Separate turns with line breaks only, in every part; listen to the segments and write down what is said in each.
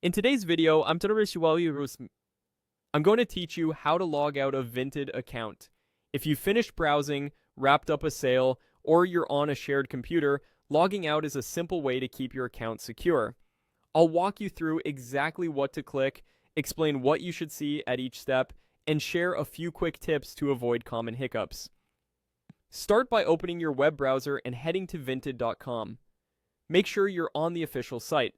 In today's video, I'm going to teach you how to log out a Vinted account. If you finished browsing, wrapped up a sale, or you're on a shared computer, logging out is a simple way to keep your account secure. I'll walk you through exactly what to click, explain what you should see at each step, and share a few quick tips to avoid common hiccups. Start by opening your web browser and heading to vinted.com. Make sure you're on the official site.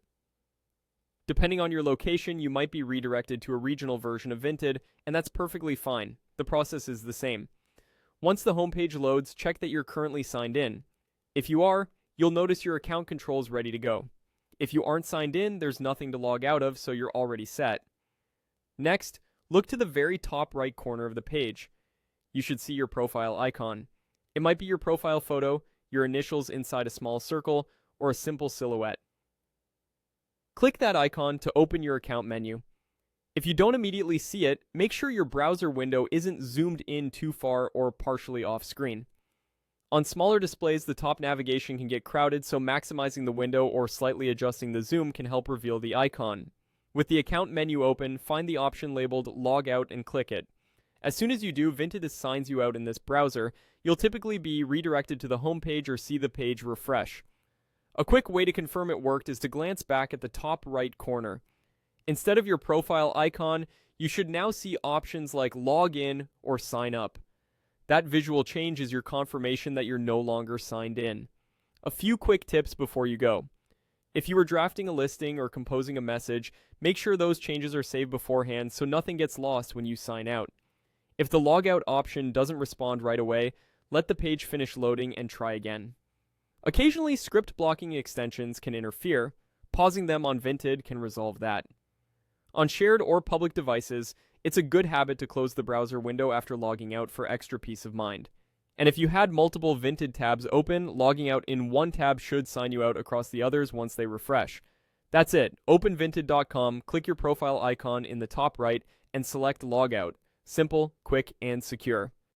Depending on your location, you might be redirected to a regional version of Vinted, and that's perfectly fine. The process is the same. Once the homepage loads, check that you're currently signed in. If you are, you'll notice your account controls ready to go. If you aren't signed in, there's nothing to log out of, so you're already set. Next, look to the very top right corner of the page. You should see your profile icon. It might be your profile photo, your initials inside a small circle, or a simple silhouette. Click that icon to open your account menu. If you don't immediately see it, make sure your browser window isn't zoomed in too far or partially off screen. On smaller displays, the top navigation can get crowded, so maximizing the window or slightly adjusting the zoom can help reveal the icon. With the account menu open, find the option labeled Log Out and click it. As soon as you do, Vinted assigns you out in this browser. You'll typically be redirected to the home page or see the page refresh. A quick way to confirm it worked is to glance back at the top right corner. Instead of your profile icon, you should now see options like Log In or Sign Up. That visual change is your confirmation that you're no longer signed in. A few quick tips before you go. If you were drafting a listing or composing a message, make sure those changes are saved beforehand so nothing gets lost when you sign out. If the logout option doesn't respond right away, let the page finish loading and try again. Occasionally, script blocking extensions can interfere. Pausing them on Vinted can resolve that. On shared or public devices, it's a good habit to close the browser window after logging out for extra peace of mind. And if you had multiple Vinted tabs open, logging out in one tab should sign you out across the others once they refresh. That's it. Open Vinted.com, click your profile icon in the top right, and select Logout. Simple, quick, and secure.